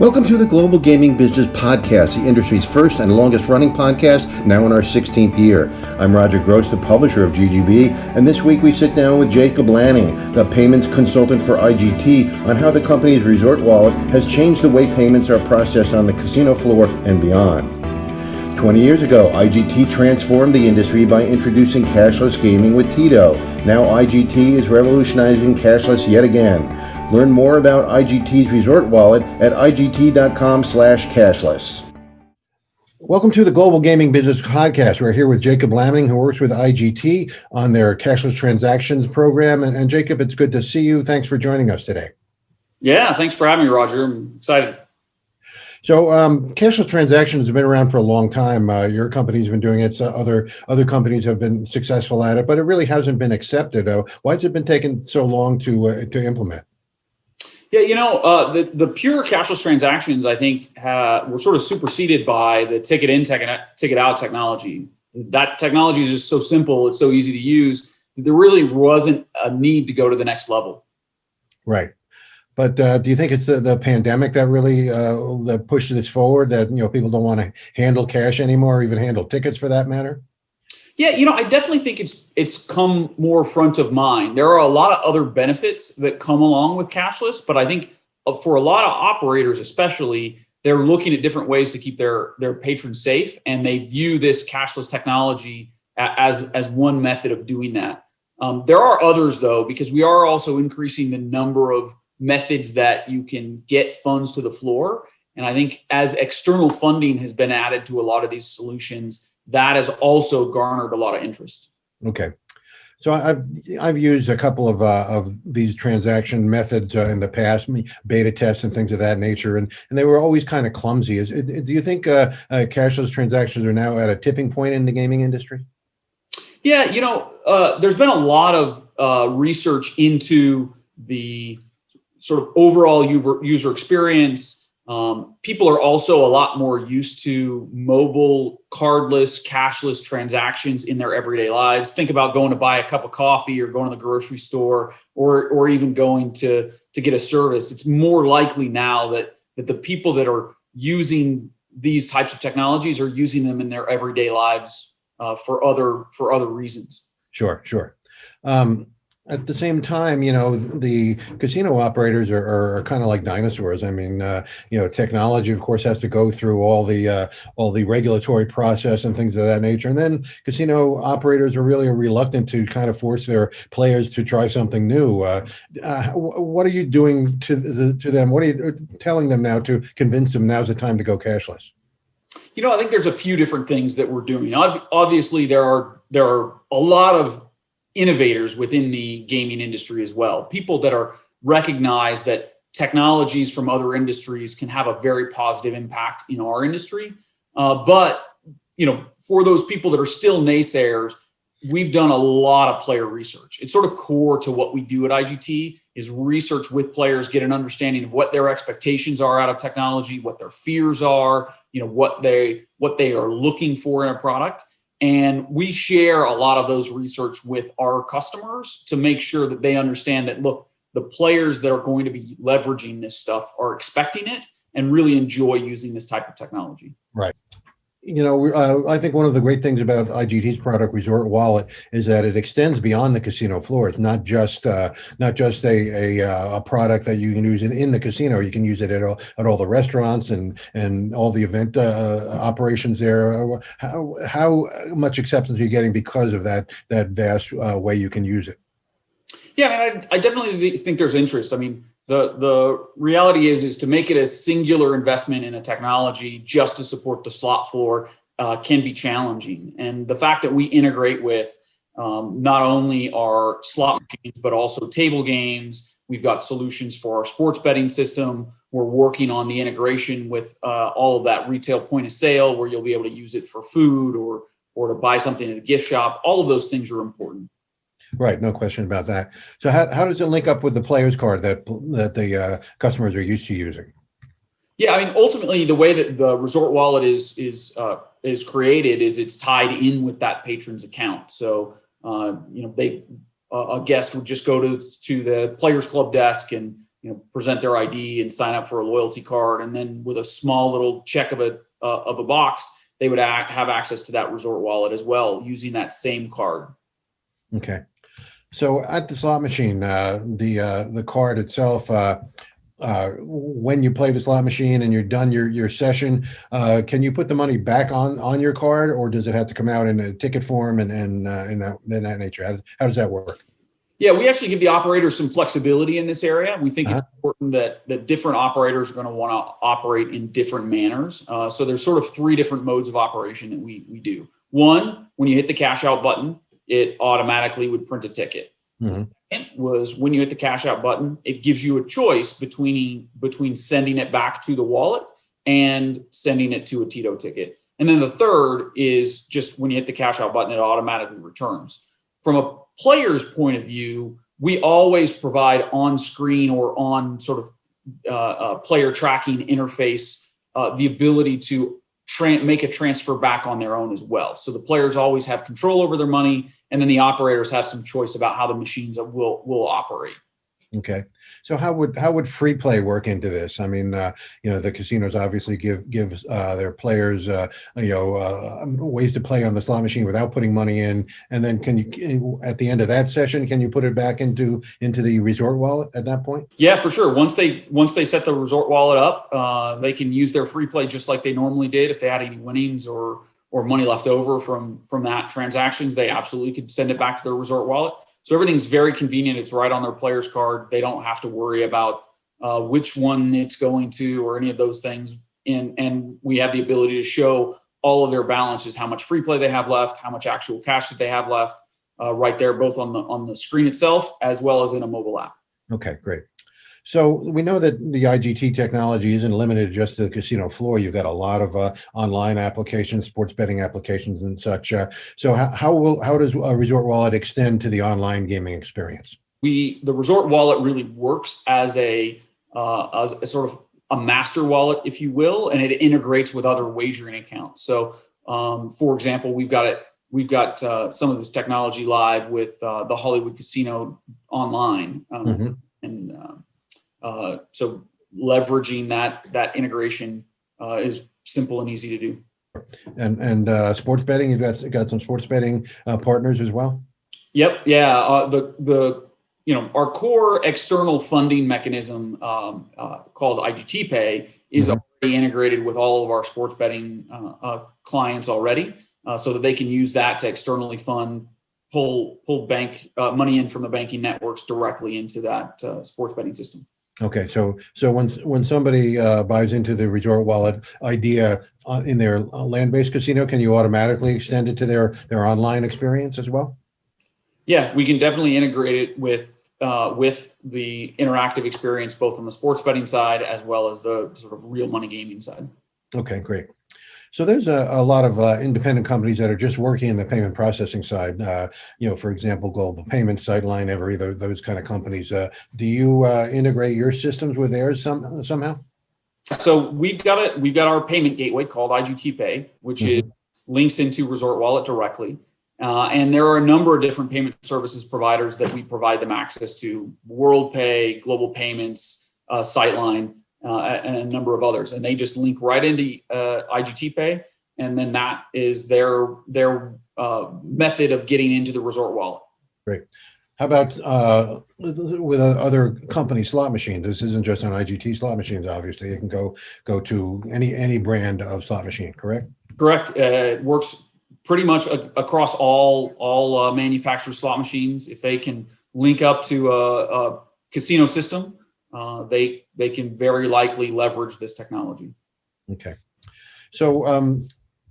Welcome to the Global Gaming Business Podcast, the industry's first and longest running podcast, now in our 16th year. I'm Roger Gross, the publisher of GGB, and this week we sit down with Jacob Lanning, the payments consultant for IGT, on how the company's resort wallet has changed the way payments are processed on the casino floor and beyond. 20 years ago, IGT transformed the industry by introducing cashless gaming with Tito. Now IGT is revolutionizing cashless yet again. Learn more about IGT's resort wallet at igt.com/cashless. Welcome to the Global Gaming Business Podcast. We're here with Jacob Lanning, who works with IGT on their cashless transactions program. And Jacob, it's good to see you. Thanks for joining us today. Yeah, thanks for having me, Roger. I'm excited. So cashless transactions have been around for a long time. Your company's been doing it. So other companies have been successful at it, but it really hasn't been accepted. Why has it been taking so long to implement? Yeah, the pure cashless transactions, I think, were sort of superseded by the ticket in, ticket out technology. That technology is just so simple. It's so easy to use. There really wasn't a need to go to the next level. Right. But do you think it's the pandemic that really that pushed this forward, that people don't want to handle cash anymore, or even handle tickets for that matter? Yeah, I definitely think it's come more front of mind. There are a lot of other benefits that come along with cashless, but I think for a lot of operators especially, they're looking at different ways to keep their patrons safe, and they view this cashless technology as one method of doing that. There are others, though, because we are also increasing the number of methods that you can get funds to the floor. And I think as external funding has been added to a lot of these solutions, that has also garnered a lot of interest. Okay. So I've used a couple of these transaction methods in the past, beta tests and things of that nature, and they were always kind of clumsy. Do you think cashless transactions are now at a tipping point in the gaming industry? Yeah, there's been a lot of research into the sort of overall user experience. People are also a lot more used to mobile, cardless, cashless transactions in their everyday lives. Think about going to buy a cup of coffee or going to the grocery store or even going to get a service. It's more likely now that the people that are using these types of technologies are using them in their everyday lives for other reasons. Sure. At the same time, the casino operators are kind of like dinosaurs. I mean, technology, of course, has to go through all the regulatory process and things of that nature. And then casino operators are really reluctant to kind of force their players to try something new. What are you doing to them? What are you telling them now to convince them now's the time to go cashless? I think there's a few different things that we're doing. Obviously, there are a lot of innovators within the gaming industry as well. People that are recognize that technologies from other industries can have a very positive impact in our industry. But for those people that are still naysayers, we've done a lot of player research. It's sort of core to what we do at IGT is research with players, get an understanding of what their expectations are out of technology, what their fears are, what they are looking for in a product. And we share a lot of those research with our customers to make sure that they understand that, look, the players that are going to be leveraging this stuff are expecting it and really enjoy using this type of technology. Right. I think one of the great things about IGT's product, Resort Wallet, is that it extends beyond the casino floor. It's not just a product that you can use in the casino. You can use it at all the restaurants and all the event operations there. How much acceptance are you getting because of that vast way you can use it? Yeah, I mean, I definitely think there's interest. I mean, the reality is to make it a singular investment in a technology just to support the slot floor can be challenging. And the fact that we integrate with not only our slot machines, but also table games, we've got solutions for our sports betting system. We're working on the integration with all of that retail point of sale where you'll be able to use it for food or to buy something at a gift shop. All of those things are important. Right, no question about that. So how does it link up with the player's card that the customers are used to using? Yeah, I mean, ultimately, the way that the Resort Wallet is created is it's tied in with that patron's account. So, a guest would just go to the Players Club desk and present their ID and sign up for a loyalty card, and then with a small little check of a box, they would have access to that resort wallet as well using that same card. Okay. So at the slot machine, the card itself, when you play the slot machine and you're done your session, can you put the money back on your card, or does it have to come out in a ticket form and in that nature? How does that work? Yeah, we actually give the operators some flexibility in this area. We think it's important that different operators are going to want to operate in different manners. So there's sort of three different modes of operation that we do. One, when you hit the cash out button, it automatically would print a ticket. Mm-hmm. Second was when you hit the cash out button, it gives you a choice between sending it back to the wallet and sending it to a Tito ticket. And then the third is just when you hit the cash out button, it automatically returns. From a player's point of view, we always provide on screen or on sort of player tracking interface the ability to make a transfer back on their own as well. So the players always have control over their money, and then the operators have some choice about how the machines will operate. Okay. So how would free play work into this? I mean, the casinos obviously give their players, ways to play on the slot machine without putting money in. And then can you, at the end of that session, can you put it back into the resort wallet at that point? Yeah, for sure. Once they set the resort wallet up, they can use their free play just like they normally did. If they had any winnings or money left over from that transactions, they absolutely could send it back to their resort wallet. So everything's very convenient. It's right on their player's card. They don't have to worry about which one it's going to or any of those things. And we have the ability to show all of their balances, how much free play they have left, how much actual cash that they have left, right there, both on the screen itself as well as in a mobile app. Okay, great. So we know that the IGT technology isn't limited just to the casino floor. You've got a lot of online applications, sports betting applications, and such. So how does a Resort Wallet extend to the online gaming experience? The Resort Wallet really works as a sort of a master wallet, if you will, and it integrates with other wagering accounts. So, for example, we've got some of this technology live with the Hollywood Casino online, and so leveraging that integration is simple and easy to do. And sports betting, you've got some sports betting partners as well. Yep. Yeah. Our core external funding mechanism called IGT Pay is already integrated with all of our sports betting clients already, so that they can use that to externally fund, pull bank money in from the banking networks directly into that sports betting system. Okay, so when somebody buys into the Resort Wallet idea in their land-based casino, can you automatically extend it to their online experience as well? Yeah, we can definitely integrate it with the interactive experience, both on the sports betting side as well as the sort of real money gaming side. Okay, great. So there's a lot of independent companies that are just working in the payment processing side. For example, Global Payments, Sightline, Every, those kind of companies. Do you integrate your systems with theirs somehow? So we've got our payment gateway called IGT Pay, which is links into Resort Wallet directly. And there are a number of different payment services providers that we provide them access to: WorldPay, Global Payments, Sightline, and a number of others. And they just link right into IGT Pay, and then that is their method of getting into the Resort Wallet. Great. How about with other company slot machines? This isn't just on IGT slot machines. Obviously, it can go to any brand of slot machine. Correct. Correct. It works pretty much across all manufacturer slot machines. If they can link up to a casino system, they can very likely leverage this technology. Okay. So,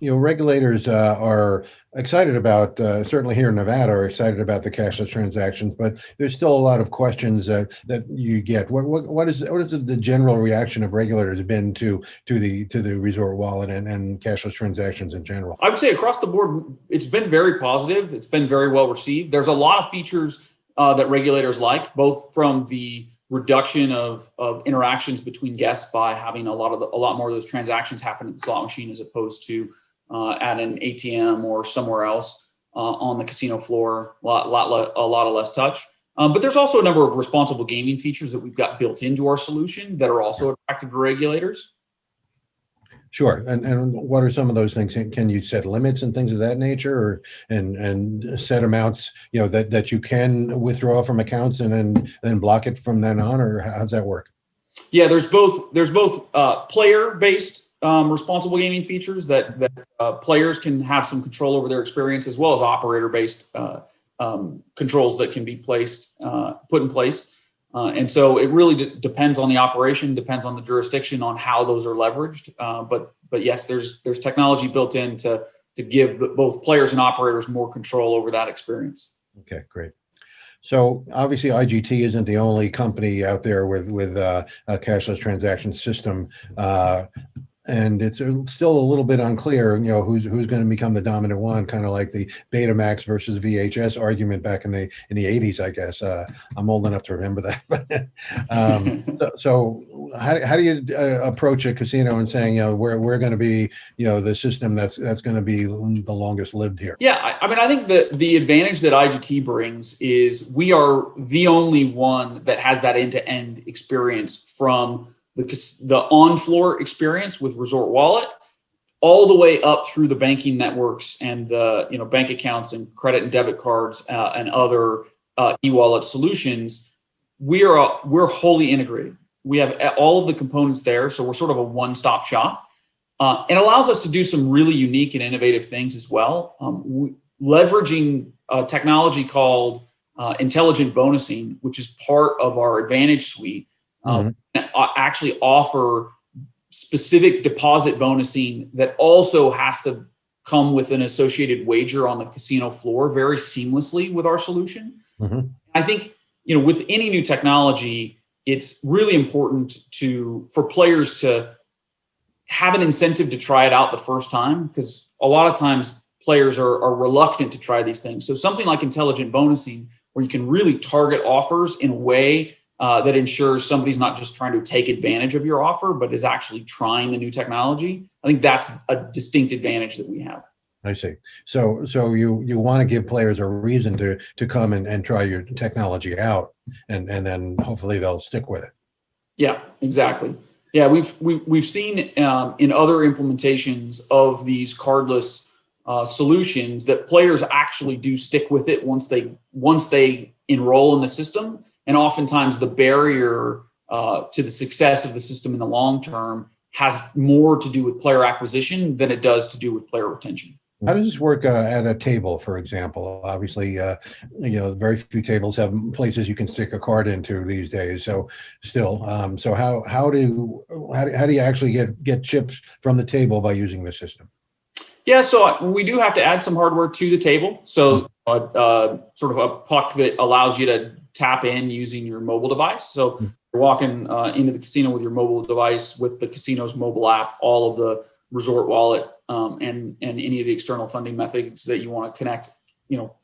regulators are excited about, certainly here in Nevada, are excited about the cashless transactions, but there's still a lot of questions that you get. What is the general reaction of regulators been to the Resort Wallet and cashless transactions in general? I would say across the board, it's been very positive. It's been very well received. There's a lot of features that regulators like, both from the reduction of interactions between guests by having a lot more of those transactions happen at the slot machine as opposed to at an ATM or somewhere else on the casino floor. A lot of less touch. But there's also a number of responsible gaming features that we've got built into our solution that are also attractive to regulators. Sure. And what are some of those things? Can you set limits and things of that nature, or and set amounts, that you can withdraw from accounts and then block it from then on, or how's that work? Yeah, there's both player-based responsible gaming features that players can have some control over their experience, as well as operator-based controls that can be put in place. And so it really depends on the operation, depends on the jurisdiction, on how those are leveraged. But yes, there's technology built in to give both players and operators more control over that experience. Okay, great. So obviously IGT isn't the only company out there with a cashless transaction system. And it's still a little bit unclear, who's going to become the dominant one, kind of like the Betamax versus VHS argument back in the 80s, I guess. I'm old enough to remember that. So how do you approach a casino and saying, we're going to be, the system that's going to be the longest lived here? Yeah, I think the advantage that IGT brings is we are the only one that has that end-to-end experience, from the on-floor experience with Resort Wallet all the way up through the banking networks and the bank accounts and credit and debit cards and other e-wallet solutions. We're wholly integrated. We have all of the components there, so we're sort of a one-stop shop. It allows us to do some really unique and innovative things as well, leveraging technology called intelligent bonusing, which is part of our Advantage suite. Actually offer specific deposit bonusing that also has to come with an associated wager on the casino floor very seamlessly with our solution. Mm-hmm. I think, with any new technology, it's really important for players to have an incentive to try it out the first time, because a lot of times players are reluctant to try these things. So something like intelligent bonusing, where you can really target offers in a way that ensures somebody's not just trying to take advantage of your offer, but is actually trying the new technology. I think that's a distinct advantage that we have. I see. So you want to give players a reason to come and try your technology out, and then hopefully they'll stick with it. Yeah, exactly. Yeah, we've seen in other implementations of these cardless solutions that players actually do stick with it once they enroll in the system. And oftentimes the barrier to the success of the system in the long term has more to do with player acquisition than it does to do with player retention. How does this work at a table, for example? Obviously, very few tables have places you can stick a card into these days. So still, so how do you actually get chips from the table by using the system? Yeah, so we do have to add some hardware to the table. So sort of a puck that allows you to tap in using your mobile device. So you're walking into the casino with your mobile device, with the casino's mobile app, all of the Resort Wallet and any of the external funding methods that you want to connect,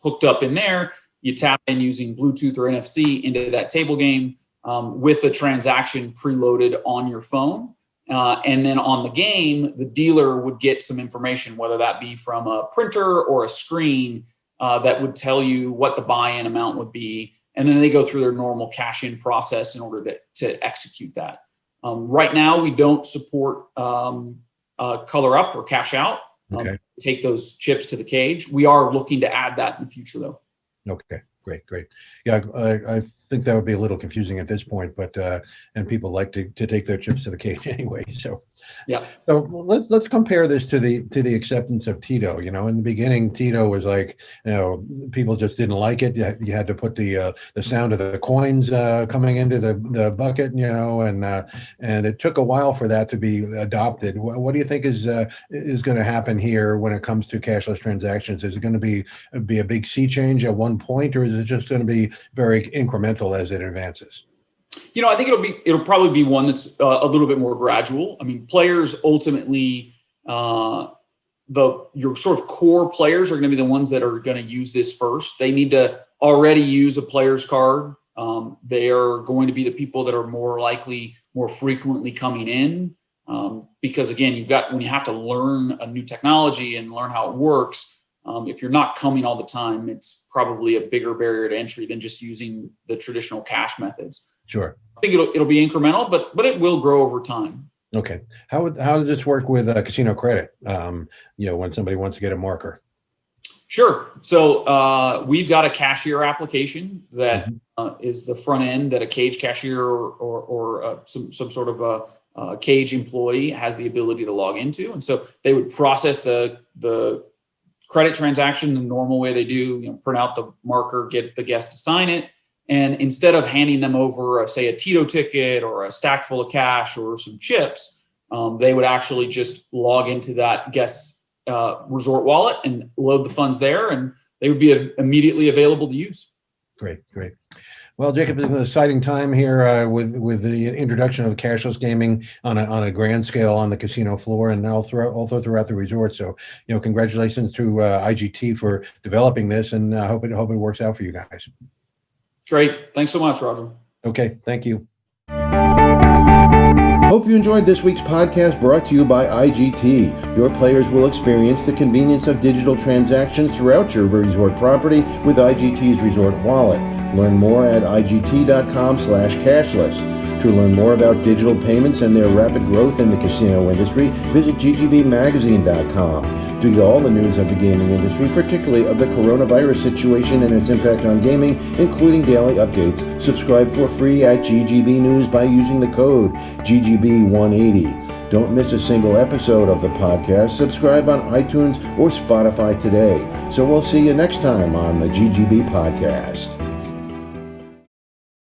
hooked up in there. You tap in using Bluetooth or NFC into that table game with a transaction preloaded on your phone. And then on the game, the dealer would get some information, whether that be from a printer or a screen that would tell you what the buy-in amount would be. And then they go through their normal cash-in process in order to execute that. Right now, we don't support color up or cash out. Okay. Take those chips to the cage. We are looking to add that in the future, though. Okay, great. Yeah, I think that would be a little confusing at this point, but and people like to take their chips to the cage anyway. So yeah. So let's compare this to the acceptance of Tito. In the beginning, Tito was like, people just didn't like it. You had to put the sound of the coins coming into the bucket, and it took a while for that to be adopted. What do you think is going to happen here when it comes to cashless transactions? Is it going to be a big sea change at one point, or is it just going to be very incremental as it advances? I think it'll probably be one that's a little bit more gradual. I mean, players ultimately, your sort of core players are going to be the ones that are going to use this first. They need to already use a player's card. They are going to be the people that are more likely, more frequently coming in, because again, when you have to learn a new technology and learn how it works, if you're not coming all the time, it's probably a bigger barrier to entry than just using the traditional cash methods. Sure. I think it'll be incremental, but it will grow over time. Okay. How does this work with casino credit? When somebody wants to get a marker. Sure. So we've got a cashier application that is the front end that a cage cashier or some sort of a cage employee has the ability to log into. And so they would process the credit transaction the normal way they do, print out the marker, get the guest to sign it. And instead of handing them over, say, a Tito ticket or a stack full of cash or some chips, they would actually just log into that guest's resort wallet and load the funds there, and they would be immediately available to use. Great. Well, Jacob, it's an exciting time here with the introduction of cashless gaming on a grand scale on the casino floor, and also throughout the resort. So, congratulations to IGT for developing this, and hope it works out for you guys. Great. Thanks so much, Roger. Okay. Thank you. Hope you enjoyed this week's podcast brought to you by IGT. Your players will experience the convenience of digital transactions throughout your resort property with IGT's Resort Wallet. Learn more at IGT.com/cashless. To learn more about digital payments and their rapid growth in the casino industry, visit GGBmagazine.com. To get all the news of the gaming industry, particularly of the coronavirus situation and its impact on gaming, including daily updates, subscribe for free at GGB News by using the code GGB180. Don't miss a single episode of the podcast. Subscribe on iTunes or Spotify today. So we'll see you next time on the GGB Podcast.